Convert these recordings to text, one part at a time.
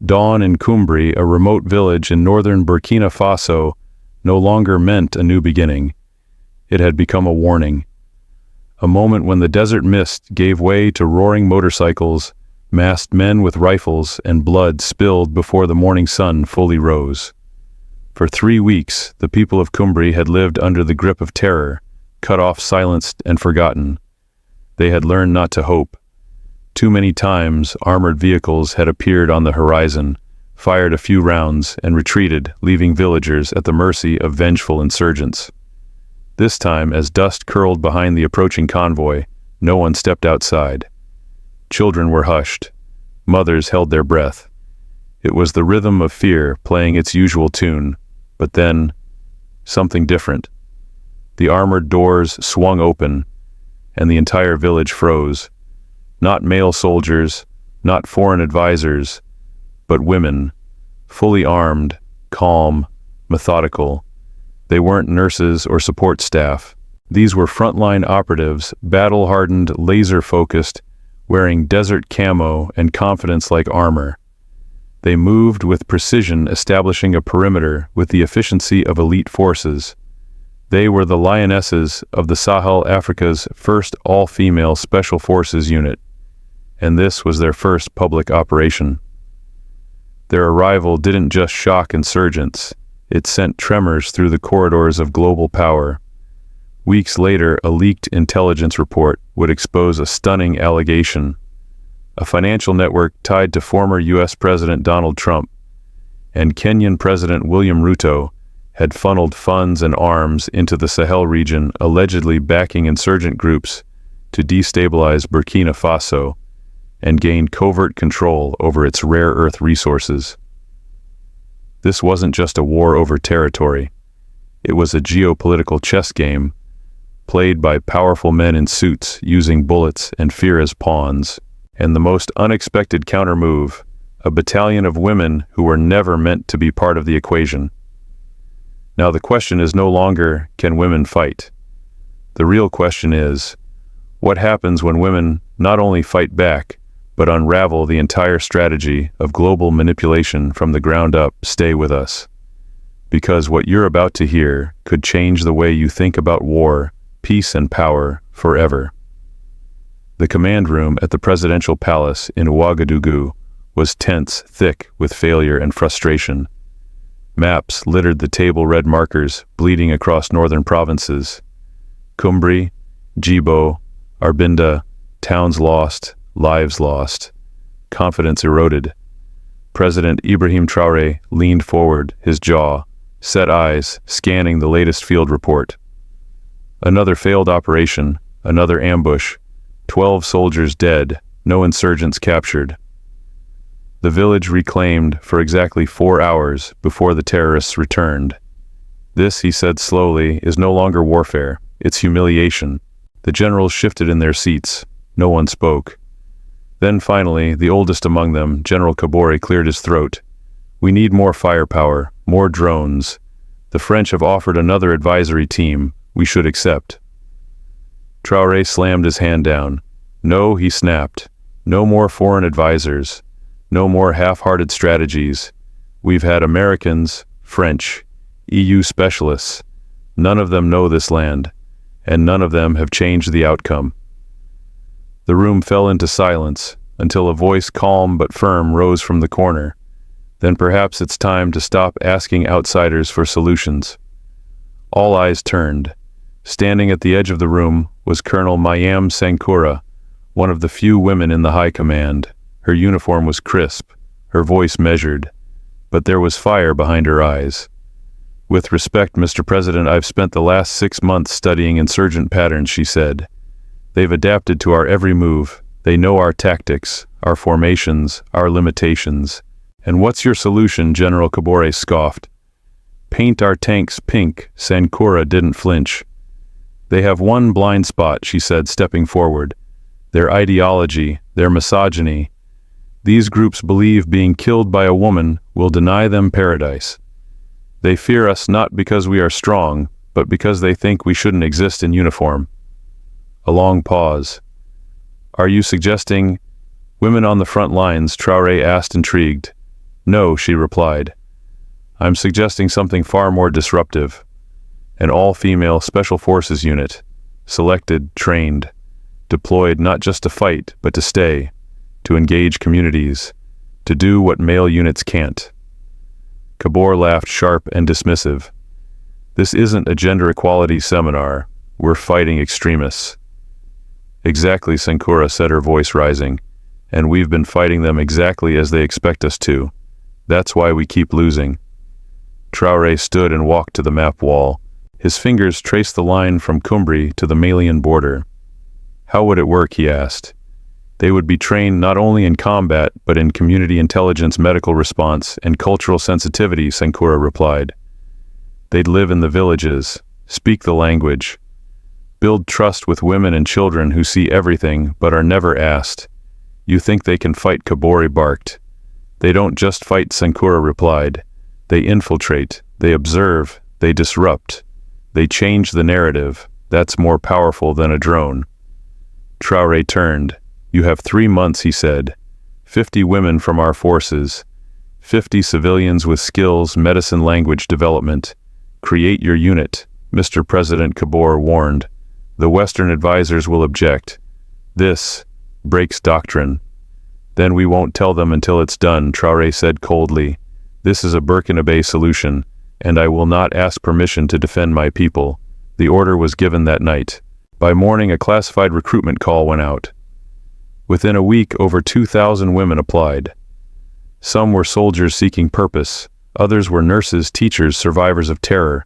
Dawn in Cumbri, a remote village in northern Burkina Faso, no longer meant a new beginning. It had become a warning. A moment when the desert mist gave way to roaring motorcycles, masked men with rifles, and blood spilled before the morning sun fully rose. For 3 weeks, the people of Cumbri had lived under the grip of terror, cut off, silenced, and forgotten. They had learned not to hope. Too many times, armored vehicles had appeared on the horizon, fired a few rounds, and retreated, leaving villagers at the mercy of vengeful insurgents. This time, as dust curled behind the approaching convoy, no one stepped outside. Children were hushed. Mothers held their breath. It was the rhythm of fear playing its usual tune, but then, something different. The armored doors swung open, and the entire village froze. Not male soldiers, not foreign advisors, but women, fully armed, calm, methodical. They weren't nurses or support staff. These were frontline operatives, battle-hardened, laser-focused, wearing desert camo and confidence like armor. They moved with precision, establishing a perimeter with the efficiency of elite forces. They were the lionesses of the Sahel Africa's first all-female Special Forces unit, and this was their first public operation. Their arrival didn't just shock insurgents, it sent tremors through the corridors of global power. Weeks later, a leaked intelligence report would expose a stunning allegation. A financial network tied to former U.S. President Donald Trump and Kenyan President William Ruto had funneled funds and arms into the Sahel region, allegedly backing insurgent groups to destabilize Burkina Faso and gain covert control over its rare earth resources. This wasn't just a war over territory. It was a geopolitical chess game, played by powerful men in suits using bullets and fear as pawns. And the most unexpected counter-move, a battalion of women who were never meant to be part of the equation. Now the question is no longer, can women fight? The real question is, what happens when women not only fight back, but unravel the entire strategy of global manipulation from the ground up? Stay with us. Because what you're about to hear could change the way you think about war, peace, and power forever. The command room at the presidential palace in Ouagadougou was tense, thick with failure and frustration. Maps littered the table, red markers bleeding across northern provinces. Cumbri, Djibo, Arbinda, towns lost, lives lost. Confidence eroded. President Ibrahim Traoré leaned forward, his jaw, set eyes, scanning the latest field report. Another failed operation, another ambush. 12 soldiers dead, no insurgents captured. The village reclaimed for exactly 4 hours before the terrorists returned. This, he said slowly, is no longer warfare, it's humiliation. The generals shifted in their seats. No one spoke. Then finally, the oldest among them, General Kabore, cleared his throat. We need more firepower, more drones. The French have offered another advisory team. We should accept. Traoré slammed his hand down. No, he snapped. No more foreign advisors. No more half-hearted strategies. We've had Americans, French, EU specialists. None of them know this land, and none of them have changed the outcome. The room fell into silence until a voice, calm but firm, rose from the corner. Then perhaps it's time to stop asking outsiders for solutions. All eyes turned. Standing at the edge of the room was Colonel Mayam Sankura, one of the few women in the high command. Her uniform was crisp, her voice measured, but there was fire behind her eyes. With respect, Mr. President, I've spent the last 6 months studying insurgent patterns, she said. They've adapted to our every move. They know our tactics, our formations, our limitations. And what's your solution? General Kabore scoffed. Paint our tanks pink. Sankura didn't flinch. They have one blind spot, she said, stepping forward. Their ideology, their misogyny. These groups believe being killed by a woman will deny them paradise. They fear us not because we are strong, but because they think we shouldn't exist in uniform. A long pause. Are you suggesting women on the front lines? Traoré asked, intrigued. No, she replied. I'm suggesting something far more disruptive. An all-female special forces unit, selected, trained, deployed not just to fight, but to stay, to engage communities, to do what male units can't. Kabor laughed sharp and dismissive. This isn't a gender equality seminar. We're fighting extremists. Exactly, Sankura said, her voice rising. And we've been fighting them exactly as they expect us to. That's why we keep losing. Traore stood and walked to the map wall. His fingers traced the line from Cumbri to the Malian border. How would it work, he asked. They would be trained not only in combat, but in community intelligence, medical response, and cultural sensitivity, Sankura replied. They'd live in the villages, speak the language, build trust with women and children who see everything but are never asked. You think they can fight? Kabori barked. They don't just fight, Sankura replied. They infiltrate, they observe, they disrupt. They change the narrative. That's more powerful than a drone. Traore turned. You have 3 months, he said. 50 women from our forces. 50 civilians with skills, medicine, language development. Create your unit, Mr. President Kabor warned. The Western advisors will object. This breaks doctrine. Then we won't tell them until it's done, Traore said coldly. This is a Burkina solution, and I will not ask permission to defend my people. The order was given that night. By morning, a classified recruitment call went out. Within a week, over 2,000 women applied. Some were soldiers seeking purpose. Others were nurses, teachers, survivors of terror.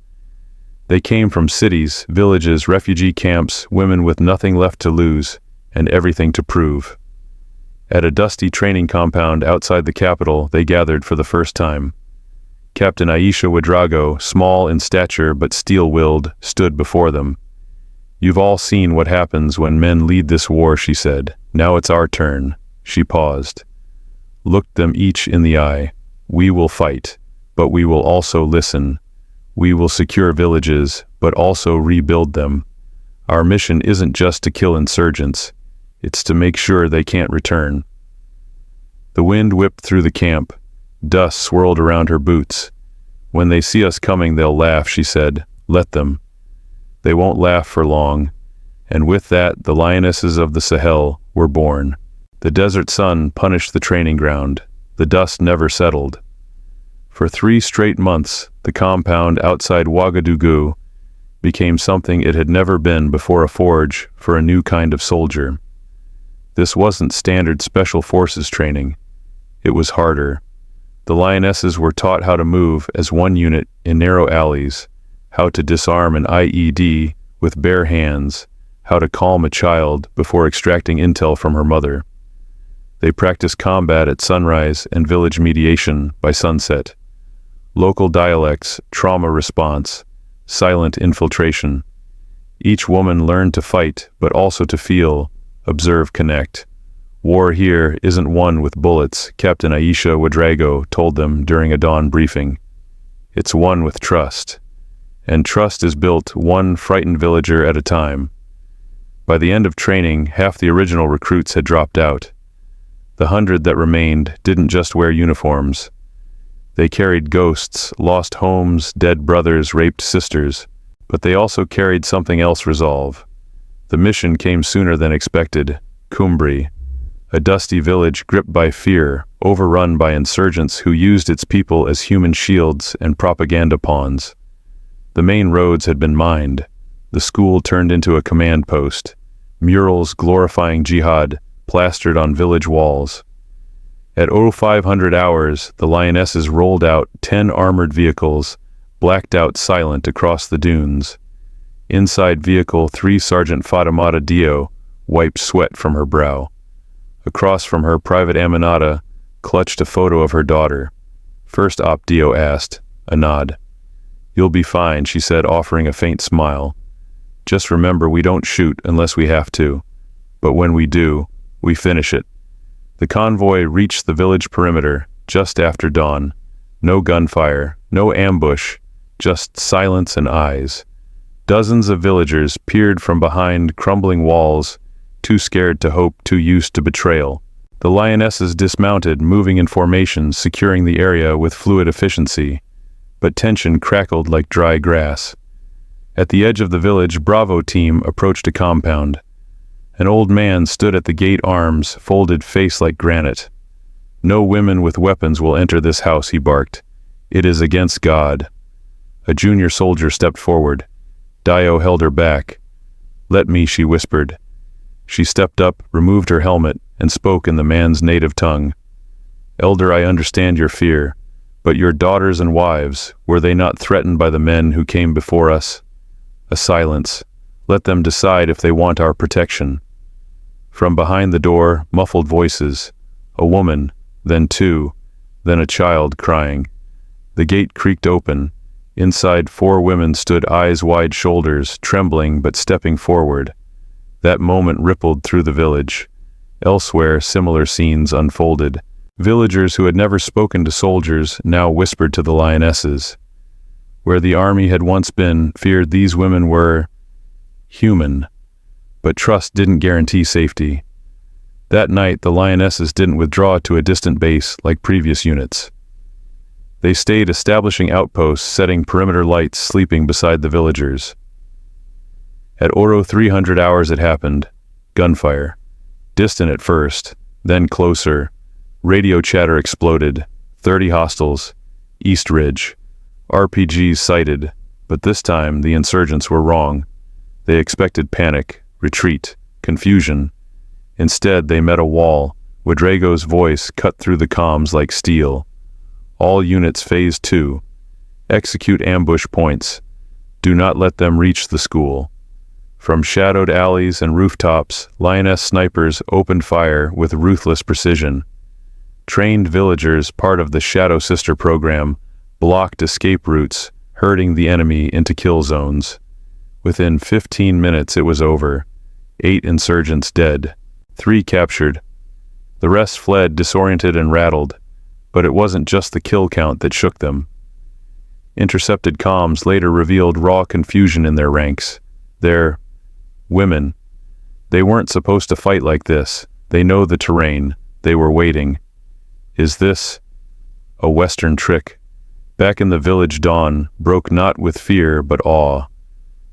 They came from cities, villages, refugee camps, women with nothing left to lose and everything to prove. At a dusty training compound outside the capital, they gathered for the first time. Captain Aisha Ouedraogo, small in stature but steel-willed, stood before them. You've all seen what happens when men lead this war, she said. Now it's our turn. She paused. Looked them each in the eye. We will fight, but we will also listen. We will secure villages, but also rebuild them. Our mission isn't just to kill insurgents. It's to make sure they can't return. The wind whipped through the camp. Dust swirled around her boots. When they see us coming, they'll laugh, she said. Let them. They won't laugh for long. And with that, the lionesses of the Sahel were born. The desert sun punished the training ground. The dust never settled. For 3 straight months, the compound outside Ouagadougou became something it had never been before, a forge for a new kind of soldier. This wasn't standard special forces training. It was harder. The lionesses were taught how to move as one unit in narrow alleys, how to disarm an IED with bare hands, how to calm a child before extracting intel from her mother. They practiced combat at sunrise and village mediation by sunset. Local dialects, trauma response, silent infiltration. Each woman learned to fight, but also to feel, observe, connect. War here isn't won with bullets, Captain Aisha Ouedraogo told them during a dawn briefing. It's won with trust. And trust is built one frightened villager at a time. By the end of training, half the original recruits had dropped out. The 100 that remained didn't just wear uniforms. They carried ghosts, lost homes, dead brothers, raped sisters. But they also carried something else: resolve. The mission came sooner than expected. Cumbri, a dusty village gripped by fear, overrun by insurgents who used its people as human shields and propaganda pawns. The main roads had been mined. The school turned into a command post. Murals glorifying jihad plastered on village walls. At 0500 hours, the lionesses rolled out 10 armored vehicles, blacked out silent across the dunes. Inside vehicle 3, Sergeant Fatimata Dio wiped sweat from her brow. Across from her, Private Aminata clutched a photo of her daughter. First Op, Dio asked. A nod. You'll be fine, she said, offering a faint smile. Just remember, we don't shoot unless we have to. But when we do, we finish it. The convoy reached the village perimeter just after dawn. No gunfire, no ambush, just silence and eyes. Dozens of villagers peered from behind crumbling walls, too scared to hope, too used to betrayal. The lionesses dismounted, moving in formation, securing the area with fluid efficiency, but tension crackled like dry grass. At the edge of the village, Bravo team approached a compound. An old man stood at the gate, arms folded, face like granite. "No women with weapons will enter this house," he barked. "It is against God." A junior soldier stepped forward. Dio held her back. "Let me," she whispered. She stepped up, removed her helmet, and spoke in the man's native tongue. "Elder, I understand your fear, but your daughters and wives, were they not threatened by the men who came before us?" A silence. "Let them decide if they want our protection." From behind the door, muffled voices. A woman, then two, then a child crying. The gate creaked open. Inside, 4 women stood, eyes wide, shoulders trembling but stepping forward. That moment rippled through the village. Elsewhere, similar scenes unfolded. Villagers who had never spoken to soldiers now whispered to the lionesses. Where the army had once been, feared these women were human, but trust didn't guarantee safety. That night, the lionesses didn't withdraw to a distant base like previous units. They stayed, establishing outposts, setting perimeter lights, sleeping beside the villagers. At Oro 300 hours it happened. Gunfire. Distant at first, then closer. Radio chatter exploded. 30 hostiles. East Ridge. RPGs sighted, but this time the insurgents were wrong. They expected panic, retreat, confusion. Instead, they met a wall. Ouedraogo's voice cut through the comms like steel. All units Phase 2. Execute ambush points. Do not let them reach the school. From shadowed alleys and rooftops, lioness snipers opened fire with ruthless precision. Trained villagers, part of the Shadow Sister program, blocked escape routes, herding the enemy into kill zones. Within 15 minutes it was over. 8 insurgents dead. 3 captured. The rest fled, disoriented and rattled. But it wasn't just the kill count that shook them. Intercepted comms later revealed raw confusion in their ranks. They're women. They weren't supposed to fight like this. They know the terrain. They were waiting. Is this a Western trick? Back in the village, dawn broke not with fear but awe.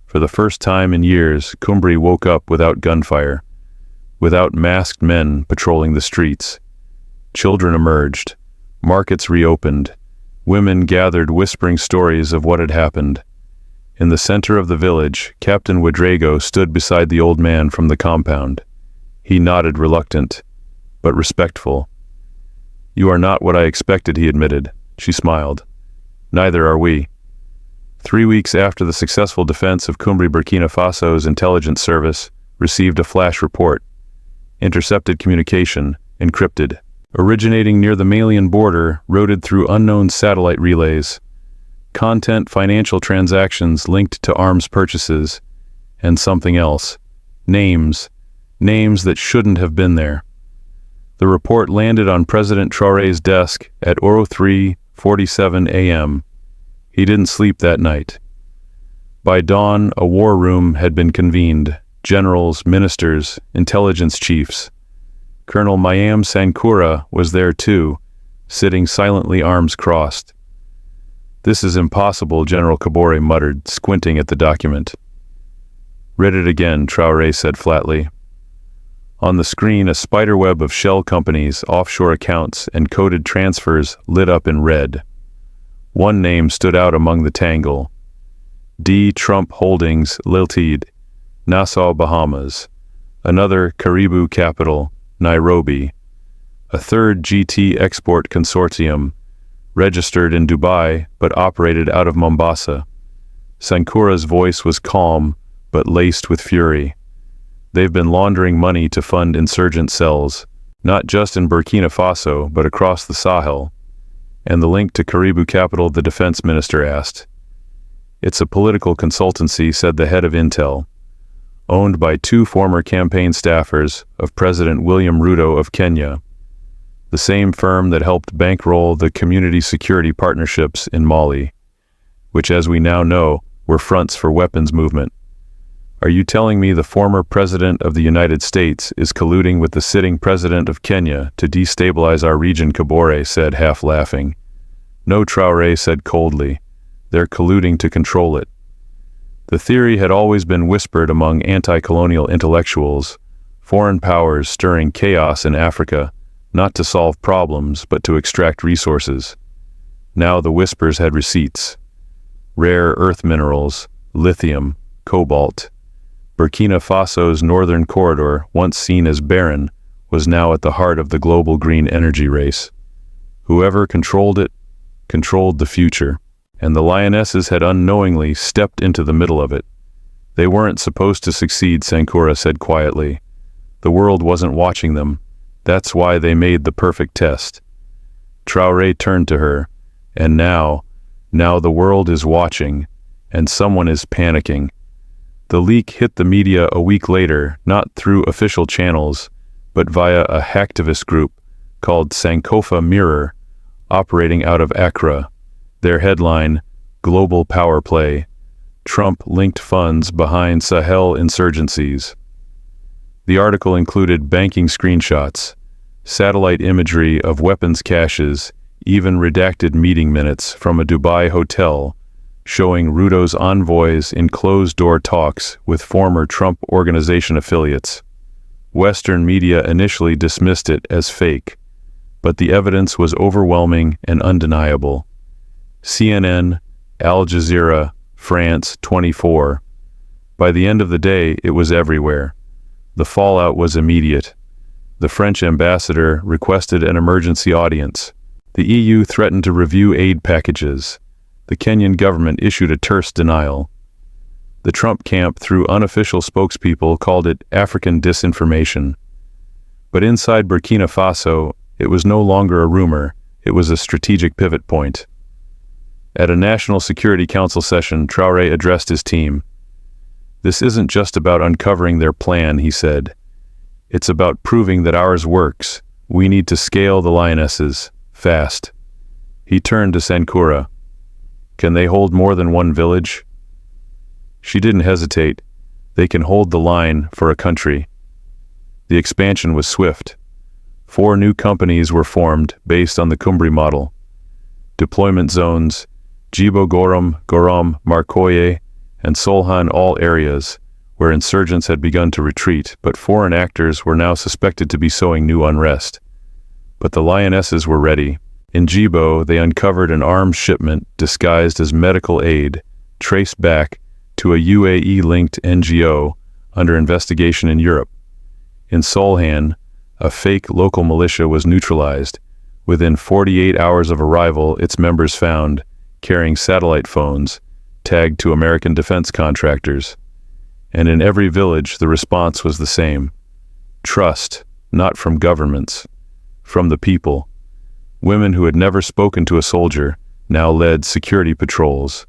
For the first time in years, Cumbri woke up without gunfire, without masked men patrolling the streets. Children emerged. Markets reopened. Women gathered, whispering stories of what had happened. In the center of the village, Captain Ouedraogo stood beside the old man from the compound. He nodded, reluctant, but respectful. "You are not what I expected," he admitted. She smiled. "Neither are we." 3 weeks after the successful defense of Cumbri, Burkina Faso's intelligence service received a flash report. Intercepted communication, encrypted. Originating near the Malian border, routed through unknown satellite relays. Content, financial transactions linked to arms purchases, and something else. Names that shouldn't have been there. The report landed on President Traoré's desk at Oro 3:47 a.m. He didn't sleep that night. By dawn, a war room had been convened. Generals, ministers, intelligence chiefs. Colonel Mayam Sankura was there too, sitting silently, arms crossed. "This is impossible," General Kabore muttered, squinting at the document. "Read it again," Traoré said flatly. On the screen, a spiderweb of shell companies, offshore accounts, and coded transfers lit up in red. One name stood out among the tangle. T.r.ump Holdings Ltd, Nassau, Bahamas. Another, Caribou Capital, Nairobi. A third, GT Export Consortium, registered in Dubai but operated out of Mombasa. Sankura's voice was calm but laced with fury. They've been laundering money to fund insurgent cells, not just in Burkina Faso but across the Sahel. And the link to Caribou Capital, the defense minister asked. "It's a political consultancy," said the head of Intel. Owned by 2 former campaign staffers of President William Ruto of Kenya, the same firm that helped bankroll the community security partnerships in Mali, which, as we now know, were fronts for weapons movement. Are you telling me the former president of the United States is colluding with the sitting president of Kenya to destabilize our region? Kabore said, half laughing. No, Traoré said coldly. They're colluding to control it. The theory had always been whispered among anti-colonial intellectuals, foreign powers stirring chaos in Africa, not to solve problems but to extract resources. Now the whispers had receipts. Rare earth minerals, lithium, cobalt. Burkina Faso's northern corridor, once seen as barren, was now at the heart of the global green energy race. Whoever controlled it, controlled the future, and the lionesses had unknowingly stepped into the middle of it. They weren't supposed to succeed, Sankura said quietly. The world wasn't watching them. That's why they made the perfect test. Traoré turned to her, and now the world is watching, and someone is panicking. The leak hit the media a week later, not through official channels, but via a hacktivist group called Sankofa Mirror, operating out of Accra. Their headline, Global Power Play, Trump linked funds behind Sahel insurgencies. The article included banking screenshots, satellite imagery of weapons caches, even redacted meeting minutes from a Dubai hotel showing Ruto's envoys in closed-door talks with former Trump Organization affiliates. Western media initially dismissed it as fake, but the evidence was overwhelming and undeniable. CNN, Al Jazeera, France 24. By the end of the day, it was everywhere. The fallout was immediate. The French ambassador requested an emergency audience. The EU threatened to review aid packages. The Kenyan government issued a terse denial. The Trump camp, through unofficial spokespeople, called it African disinformation. But inside Burkina Faso, it was no longer a rumor, it was a strategic pivot point. At a National Security Council session, Traoré addressed his team. This isn't just about uncovering their plan, he said. It's about proving that ours works. We need to scale the lionesses, fast. He turned to Sankura. Can they hold more than one village? She didn't hesitate. They can hold the line for a country. The expansion was swift. 4 new companies were formed based on the Kumbri model. Deployment zones, Djibo Gorom, Markoye, and Solhan, all areas where insurgents had begun to retreat, but foreign actors were now suspected to be sowing new unrest. But the lionesses were ready. In Djibo, they uncovered an arms shipment disguised as medical aid, traced back to a UAE-linked NGO under investigation in Europe. In Solhan, a fake local militia was neutralized. Within 48 hours of arrival, its members found, carrying satellite phones, tagged to American defense contractors. And in every village, the response was the same. Trust, not from governments, from the people. Women who had never spoken to a soldier now led security patrols.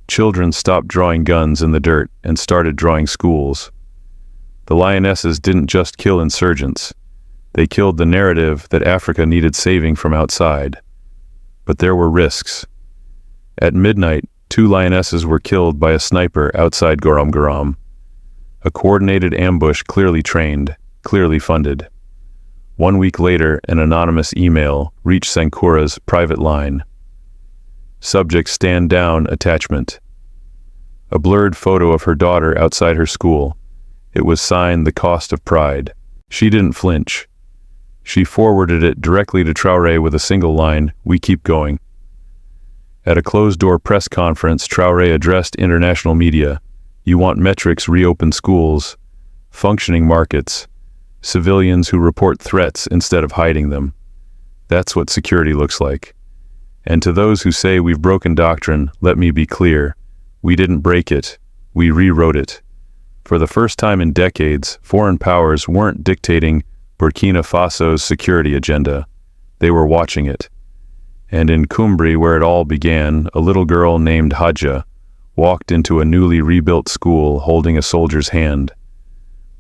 Children stopped drawing guns in the dirt and started drawing schools. The lionesses didn't just kill insurgents. They killed the narrative that Africa needed saving from outside. But there were risks. At midnight, 2 lionesses were killed by a sniper outside Gorom. A coordinated ambush, clearly trained, clearly funded. 1 week later, an anonymous email reached Sankura's private line. Subject: stand down, attachment. A blurred photo of her daughter outside her school. It was signed The Cost of Pride. She didn't flinch. She forwarded it directly to Traoré with a single line, "We keep going." At a closed-door press conference, Traoré addressed international media. You want metrics: reopen schools, functioning markets, civilians who report threats instead of hiding them. That's what security looks like. And to those who say we've broken doctrine, let me be clear. We didn't break it. We rewrote it. For the first time in decades, foreign powers weren't dictating Burkina Faso's security agenda. They were watching it. And in Kumbri, where it all began, a little girl named Hadja walked into a newly rebuilt school holding a soldier's hand.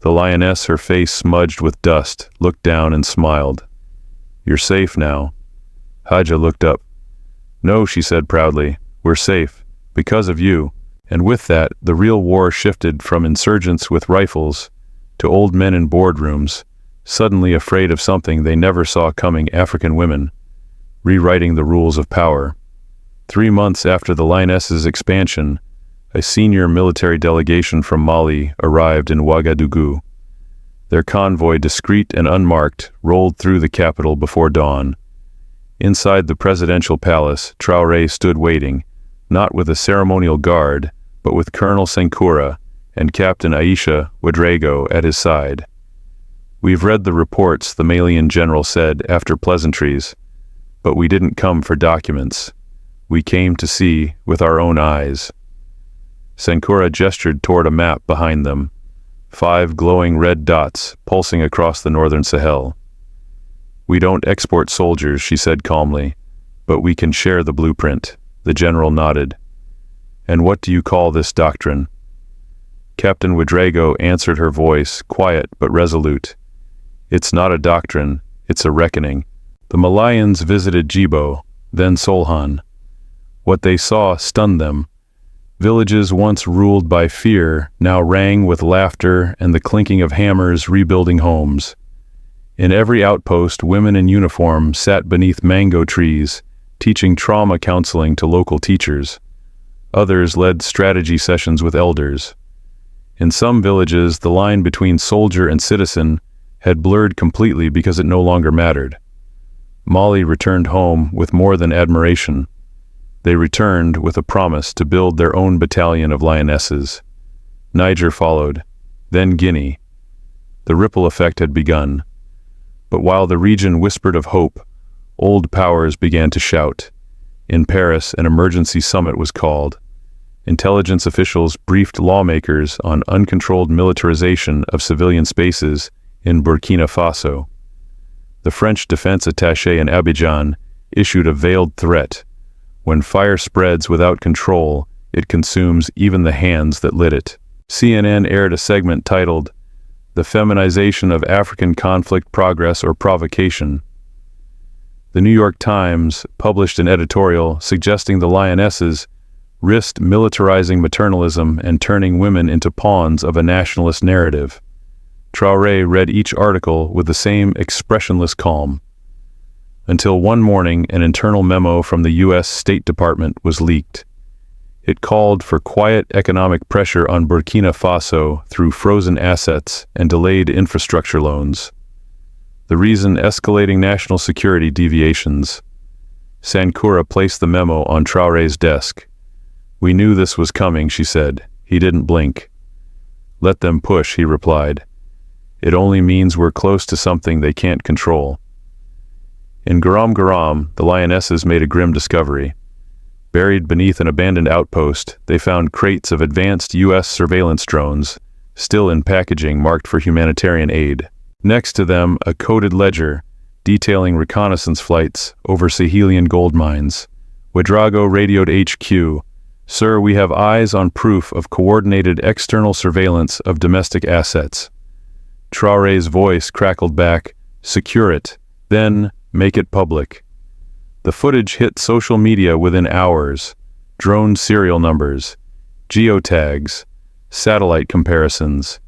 The lioness, her face smudged with dust, looked down and smiled. "You're safe now." Hadja looked up. "No," she said proudly, "we're safe. Because of you. And with that, the real war shifted from insurgents with rifles to old men in boardrooms, suddenly afraid of something they never saw coming: African women, rewriting the rules of power. 3 months after the Lionesses' expansion, a senior military delegation from Mali arrived in Ouagadougou. Their convoy, discreet and unmarked, rolled through the capital before dawn. Inside the presidential palace, Traoré stood waiting, not with a ceremonial guard, but with Colonel Senkura and Captain Aisha Ouedraogo at his side. "We've read the reports," the Malian general said after pleasantries, "but we didn't come for documents. We came to see with our own eyes." Senkura gestured toward a map behind them, 5 glowing red dots pulsing across the northern Sahel. "We don't export soldiers," she said calmly, "but we can share the blueprint." The general nodded. "And what do you call this doctrine?" Captain Ouedraogo answered, her voice quiet but resolute. "It's not a doctrine, it's a reckoning." The Malayans visited Djibo, then Solhan. What they saw stunned them. Villages once ruled by fear now rang with laughter and the clinking of hammers rebuilding homes. In every outpost, women in uniform sat beneath mango trees, teaching trauma counseling to local teachers. Others led strategy sessions with elders. In some villages, the line between soldier and citizen had blurred completely because it no longer mattered. Mali returned home with more than admiration. They returned with a promise to build their own battalion of lionesses. Niger followed, then Guinea. The ripple effect had begun. But while the region whispered of hope, old powers began to shout. In Paris, an emergency summit was called. Intelligence officials briefed lawmakers on uncontrolled militarization of civilian spaces in Burkina Faso. The French defense attaché in Abidjan issued a veiled threat: when fire spreads without control, it consumes even the hands that lit it. CNN aired a segment titled, "The Feminization of African Conflict, Progress or Provocation." The New York Times published an editorial suggesting the lionesses risked militarizing maternalism and turning women into pawns of a nationalist narrative. Traoré read each article with the same expressionless calm. Until one morning, an internal memo from the U.S. State Department was leaked. It called for quiet economic pressure on Burkina Faso through frozen assets and delayed infrastructure loans. The reason: escalating national security deviations. Senkura placed the memo on Traoré's desk. "We knew this was coming," she said. He didn't blink. "Let them push," he replied. "It only means we're close to something they can't control." In Garam, the lionesses made a grim discovery. Buried beneath an abandoned outpost, they found crates of advanced U.S. surveillance drones, still in packaging marked for humanitarian aid. Next to them, a coded ledger detailing reconnaissance flights over Sahelian gold mines. Ouedraogo radioed HQ, "Sir, we have eyes on proof of coordinated external surveillance of domestic assets." Traoré's voice crackled back, "Secure it, then make it public." The footage hit social media within hours. Drone serial numbers, geotags, satellite comparisons.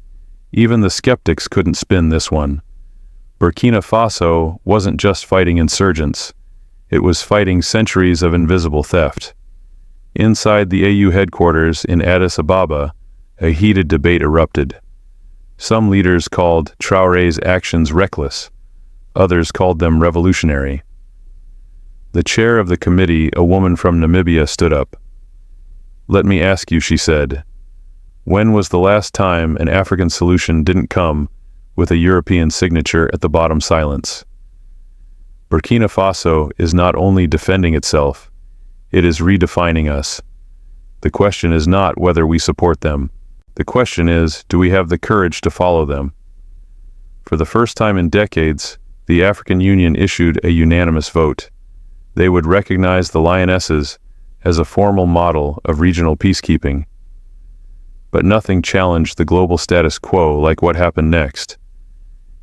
Even the skeptics couldn't spin this one. Burkina Faso wasn't just fighting insurgents. It was fighting centuries of invisible theft. Inside the AU headquarters in Addis Ababa, a heated debate erupted. Some leaders called Traoré's actions reckless. Others called them revolutionary. The chair of the committee, a woman from Namibia, stood up. "Let me ask you," she said, "when was the last time an African solution didn't come with a European signature at the bottom silence?" Burkina Faso is not only defending itself, it is redefining us. The question is not whether we support them. The question is, do we have the courage to follow them? For the first time in decades, the African Union issued a unanimous vote. They would recognize the lionesses as a formal model of regional peacekeeping. But nothing challenged the global status quo like what happened next.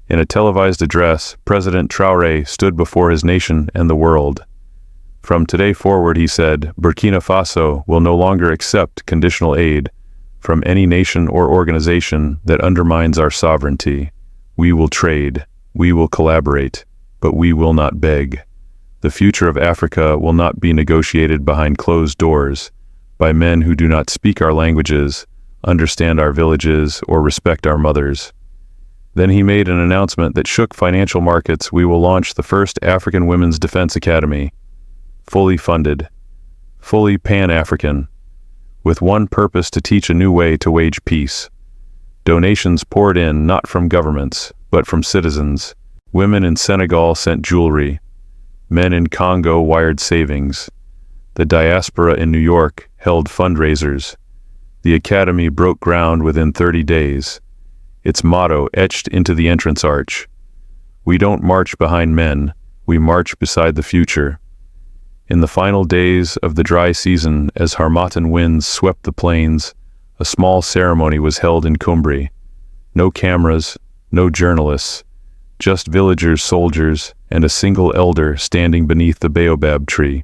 In a televised address, President Traoré stood before his nation and the world. From today forward, he said, Burkina Faso will no longer accept conditional aid from any nation or organization that undermines our sovereignty. We will trade, we will collaborate, but we will not beg. The future of Africa will not be negotiated behind closed doors by men who do not speak our languages, understand our villages, or respect our mothers. Then he made an announcement that shook financial markets. We will launch the first African Women's Defense Academy, fully funded, fully Pan-African, with one purpose: to teach a new way to wage peace. Donations poured in not from governments, but from citizens. Women in Senegal sent jewelry. Men in Congo wired savings. The diaspora in New York held fundraisers. The academy broke ground within 30 days. Its motto etched into the entrance arch: we don't march behind men, we march beside the future. In the final days of the dry season, as Harmattan winds swept the plains, a small ceremony was held in Cumbri. No cameras, no journalists, just villagers, soldiers, and a single elder standing beneath the baobab tree.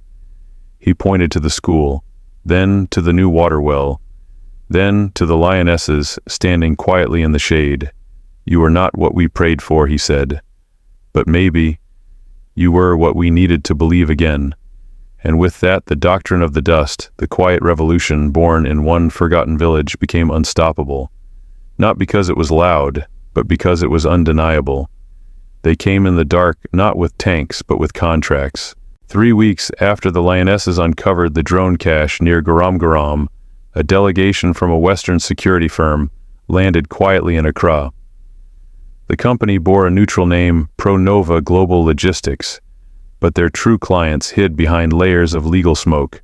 He pointed to the school, then to the new water well, then to the lionesses standing quietly in the shade. You are not what we prayed for, he said, but maybe you were what we needed to believe again. And with that, the doctrine of the dust, the quiet revolution born in one forgotten village, became unstoppable. Not because it was loud, but because it was undeniable. They came in the dark, not with tanks, but with contracts. 3 weeks after the lionesses uncovered the drone cache near Garam, a delegation from a Western security firm landed quietly in Accra. The company bore a neutral name, Pronova Global Logistics, but their true clients hid behind layers of legal smoke.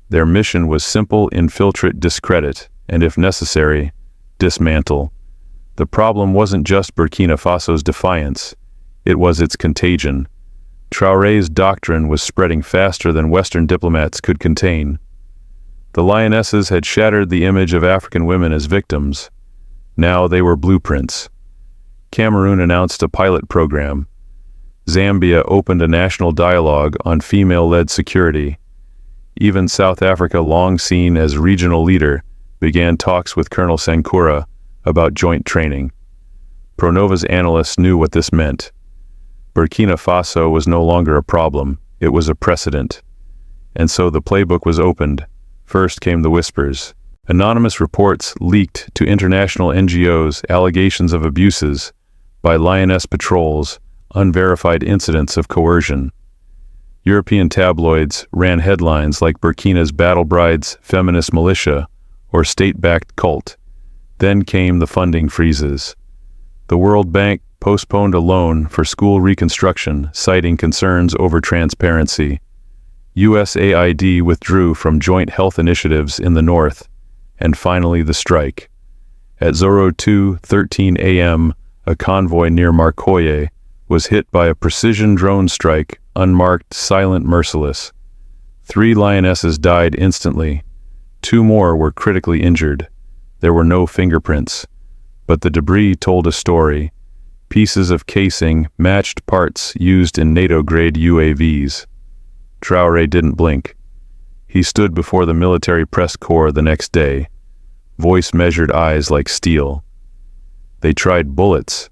Their mission was simple: infiltrate, discredit, and if necessary, dismantle. The problem wasn't just Burkina Faso's defiance, it was its contagion. Traoré's doctrine was spreading faster than Western diplomats could contain. The lionesses had shattered the image of African women as victims. Now they were blueprints. Cameroon announced a pilot program. Zambia opened a national dialogue on female-led security. Even South Africa, long seen as regional leader, began talks with Colonel Sankura about joint training. Pronova's analysts knew what this meant. Burkina Faso was no longer a problem, it was a precedent. And so the playbook was opened. First came the whispers. Anonymous reports leaked to international NGOs, allegations of abuses by lioness patrols, unverified incidents of coercion. European tabloids ran headlines like Burkina's battle brides, feminist militia, or state-backed cult. Then came the funding freezes. The World Bank postponed a loan for school reconstruction, citing concerns over transparency. USAID withdrew from joint health initiatives in the north, and finally the strike. At 02:13 a.m., a convoy near Marcoye was hit by a precision drone strike, unmarked, silent, merciless. 3 lionesses died instantly. 2 more were critically injured. There were no fingerprints, but the debris told a story. Pieces of casing matched parts used in NATO-grade UAVs. Traoré didn't blink. He stood before the military press corps the next day, voice measured, eyes like steel. They tried bullets,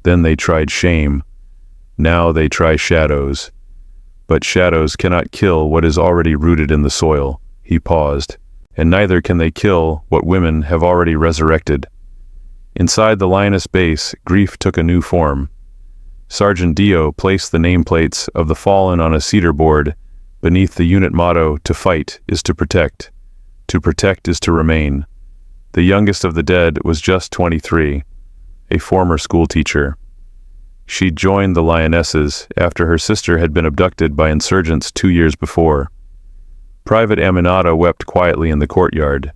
then they tried shame. Now they try shadows. But shadows cannot kill what is already rooted in the soil. He paused. And neither can they kill what women have already resurrected. Inside the lioness base, grief took a new form. Sergeant Dio placed the nameplates of the fallen on a cedar board beneath the unit motto, "To fight is to protect. To protect is to remain." The youngest of the dead was just 23, a former schoolteacher. She joined the lionesses after her sister had been abducted by insurgents 2 years before. Private Aminata wept quietly in the courtyard.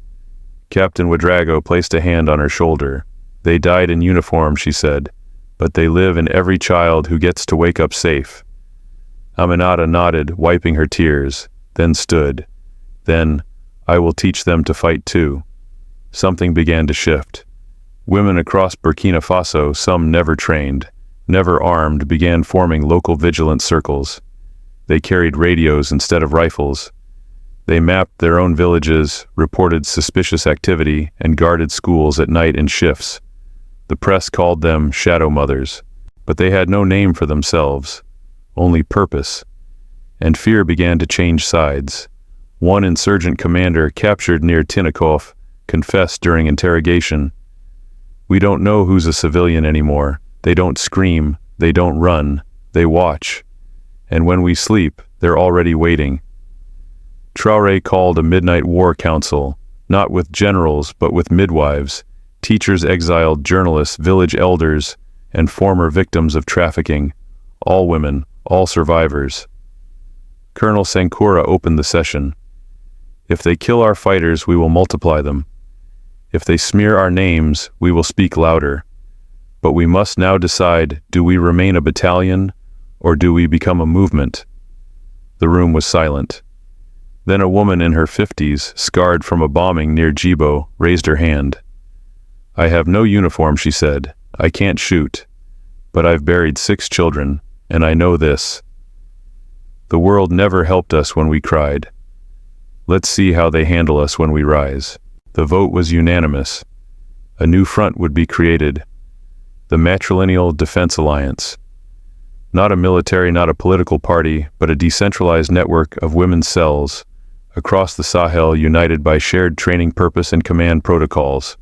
Captain Ouedraogo placed a hand on her shoulder. "They died in uniform," she said, "but they live in every child who gets to wake up safe." Aminata nodded, wiping her tears, then stood. Then, "I will teach them to fight too." Something began to shift. Women across Burkina Faso, some never trained, never armed, began forming local vigilance circles. They carried radios instead of rifles. They mapped their own villages, reported suspicious activity, and guarded schools at night in shifts. The press called them shadow mothers, but they had no name for themselves, only purpose. And fear began to change sides. One insurgent commander captured near Tinnikov confessed during interrogation, "We don't know who's a civilian anymore. They don't scream, they don't run, they watch. And when we sleep, they're already waiting." Traoré called a midnight war council, not with generals but with midwives, teachers, exiled journalists, village elders, and former victims of trafficking, all women, all survivors. Colonel Sankura opened the session. "If they kill our fighters, we will multiply them. If they smear our names, we will speak louder. But we must now decide, do we remain a battalion, or do we become a movement?" The room was silent. Then a woman in her 50s, scarred from a bombing near Jibo, raised her hand. "I have no uniform," she said. "I can't shoot. But I've buried 6 children, and I know this. The world never helped us when we cried. Let's see how they handle us when we rise." The vote was unanimous. A new front would be created. The Matrilineal Defense Alliance. Not a military, not a political party, but a decentralized network of women's cells across the Sahel, united by shared training, purpose, and command protocols.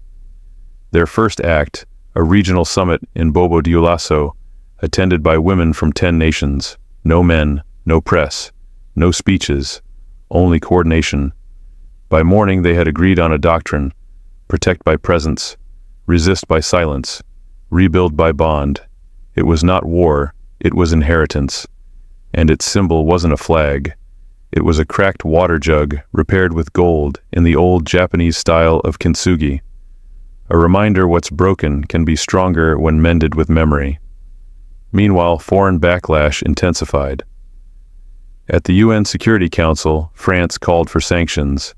Their first act, a regional summit in Bobo Dioulasso, attended by women from 10 nations. No men, no press, no speeches, only coordination. By morning they had agreed on a doctrine: protect by presence, resist by silence, rebuild by bond. It was not war, it was inheritance. And its symbol wasn't a flag. It was a cracked water jug repaired with gold in the old Japanese style of kintsugi. A reminder what's broken can be stronger when mended with memory. Meanwhile, foreign backlash intensified. At the UN Security Council, France called for sanctions.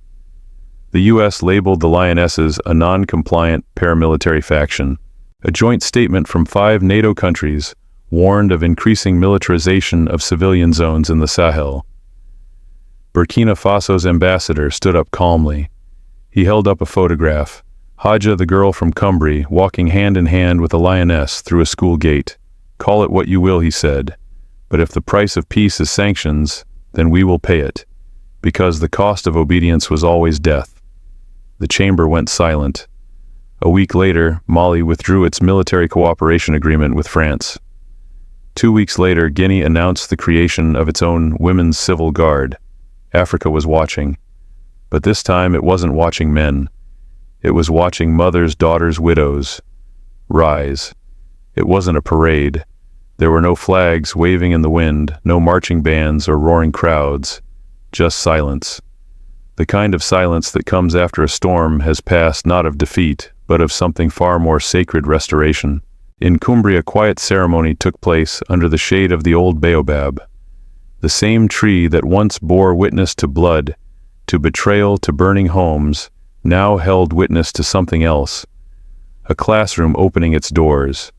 The US labeled the Lionesses a non-compliant paramilitary faction. A joint statement from 5 NATO countries warned of increasing militarization of civilian zones in the Sahel. Burkina Faso's ambassador stood up calmly. He held up a photograph. Hadja, the girl from Cumbria, walking hand in hand with a lioness through a school gate. "Call it what you will," he said, "but if the price of peace is sanctions, then we will pay it, because the cost of obedience was always death." The chamber went silent. A week later, Mali withdrew its military cooperation agreement with France. 2 weeks later, Guinea announced the creation of its own Women's Civil Guard. Africa was watching. But this time it wasn't watching men. It was watching mothers, daughters, widows rise. It wasn't a parade. There were no flags waving in the wind, no marching bands or roaring crowds, just silence. The kind of silence that comes after a storm has passed, not of defeat, but of something far more sacred: restoration. In Cumbria, a quiet ceremony took place under the shade of the old baobab. The same tree that once bore witness to blood, to betrayal, to burning homes, now held witness to something else. A classroom opening its doors.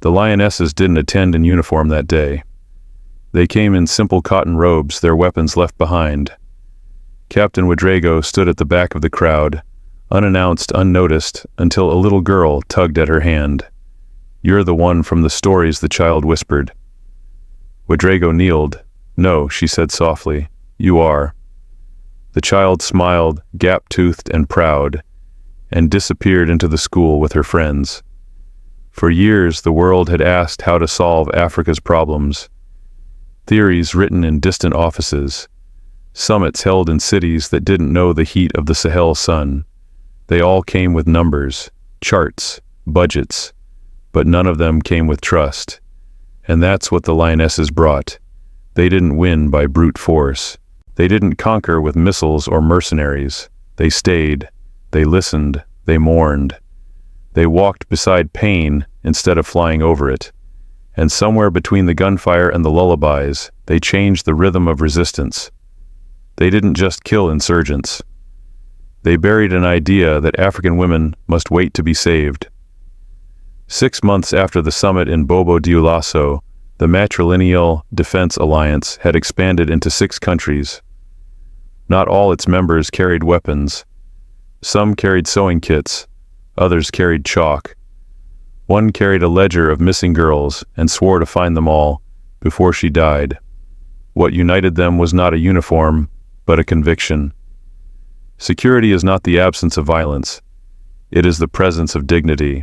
The lionesses didn't attend in uniform that day. They came in simple cotton robes, their weapons left behind. Captain Ouedraogo stood at the back of the crowd, unannounced, unnoticed, until a little girl tugged at her hand. "You're the one from the stories," the child whispered. Ouedraogo kneeled. "No," she said softly, "you are." The child smiled, gap-toothed and proud, and disappeared into the school with her friends. For years, the world had asked how to solve Africa's problems. Theories written in distant offices. Summits held in cities that didn't know the heat of the Sahel sun. They all came with numbers, charts, budgets, but none of them came with trust. And that's what the lionesses brought. They didn't win by brute force. They didn't conquer with missiles or mercenaries. They stayed. They listened. They mourned. They walked beside pain instead of flying over it. And somewhere between the gunfire and the lullabies, they changed the rhythm of resistance. They didn't just kill insurgents. They buried an idea that African women must wait to be saved. 6 months after the summit in Bobo Dioulasso, The Matrilineal Defense Alliance had expanded into 6 countries. Not all its members carried weapons. Some carried sewing kits, others carried chalk. One carried a ledger of missing girls and swore to find them all before she died. What united them was not a uniform, but a conviction. Security is not the absence of violence. It is the presence of dignity.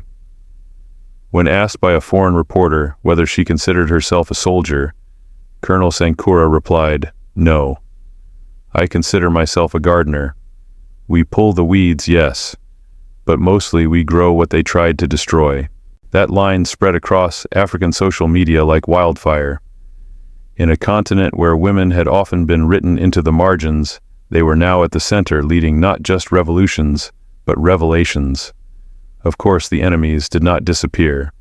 When asked by a foreign reporter whether she considered herself a soldier, Colonel Sankura replied, "No. I consider myself a gardener. We pull the weeds, yes, but mostly we grow what they tried to destroy." That line spread across African social media like wildfire. In a continent where women had often been written into the margins, they were now at the center, leading not just revolutions, but revelations. Of course, the enemies did not disappear.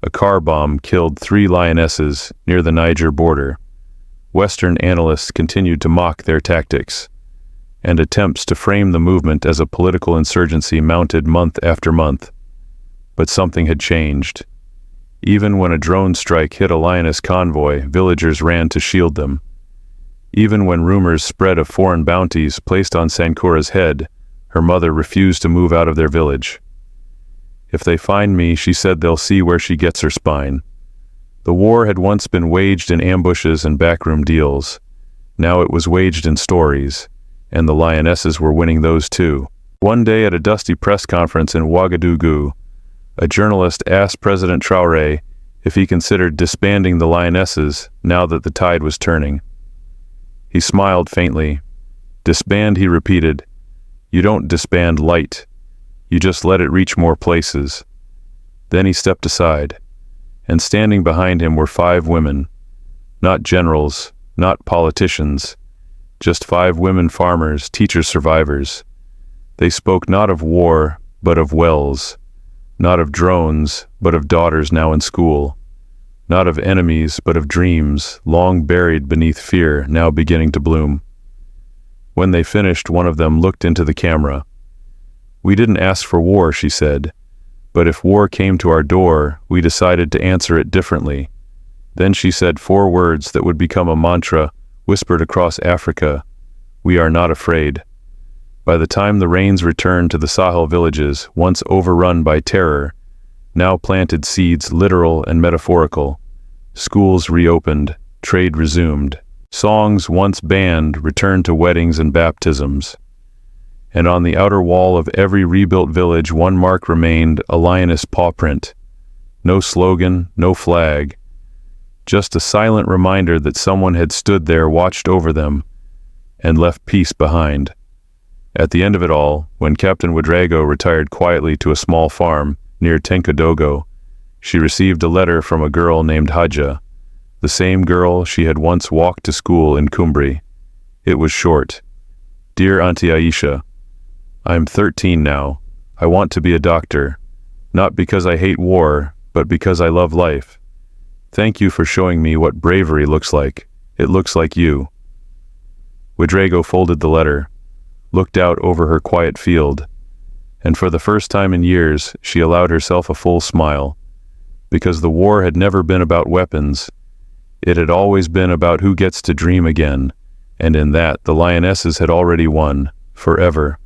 A car bomb killed 3 lionesses near the Niger border. Western analysts continued to mock their tactics, and attempts to frame the movement as a political insurgency mounted month after month. But something had changed. Even when a drone strike hit a lioness convoy, villagers ran to shield them. Even when rumors spread of foreign bounties placed on Sankura's head, her mother refused to move out of their village. "If they find me," she said, "they'll see where she gets her spine." The war had once been waged in ambushes and backroom deals. Now it was waged in stories, and the lionesses were winning those too. One day at a dusty press conference in Ouagadougou, a journalist asked President Traoré if he considered disbanding the lionesses now that the tide was turning. He smiled faintly. "Disband," he repeated. "You don't disband light. You just let it reach more places." Then he stepped aside, and standing behind him were 5 women. Not generals, not politicians, just 5 women farmers, teacher survivors. They spoke not of war, but of wells. Not of drones, but of daughters now in school. Not of enemies, but of dreams, long buried beneath fear, now beginning to bloom. When they finished, one of them looked into the camera. "We didn't ask for war," she said, "but if war came to our door, we decided to answer it differently." Then she said 4 words that would become a mantra whispered across Africa: "We are not afraid." By the time the rains returned to the Sahel villages, once overrun by terror, now planted seeds literal and metaphorical. Schools reopened, trade resumed. Songs once banned returned to weddings and baptisms. And on the outer wall of every rebuilt village, one mark remained, a lioness paw print. No slogan, no flag. Just a silent reminder that someone had stood there, watched over them, and left peace behind. At the end of it all, when Captain Ouedraogo retired quietly to a small farm near Tenkodogo, she received a letter from a girl named Hadja, the same girl she had once walked to school in Cumbri. It was short. "Dear Auntie Aisha, I'm 13 now. I want to be a doctor, not because I hate war, but because I love life. Thank you for showing me what bravery looks like. It looks like you." Ouedraogo folded the letter, looked out over her quiet field, and for the first time in years, she allowed herself a full smile. Because the war had never been about weapons. It had always been about who gets to dream again, and in that, the lionesses had already won, forever.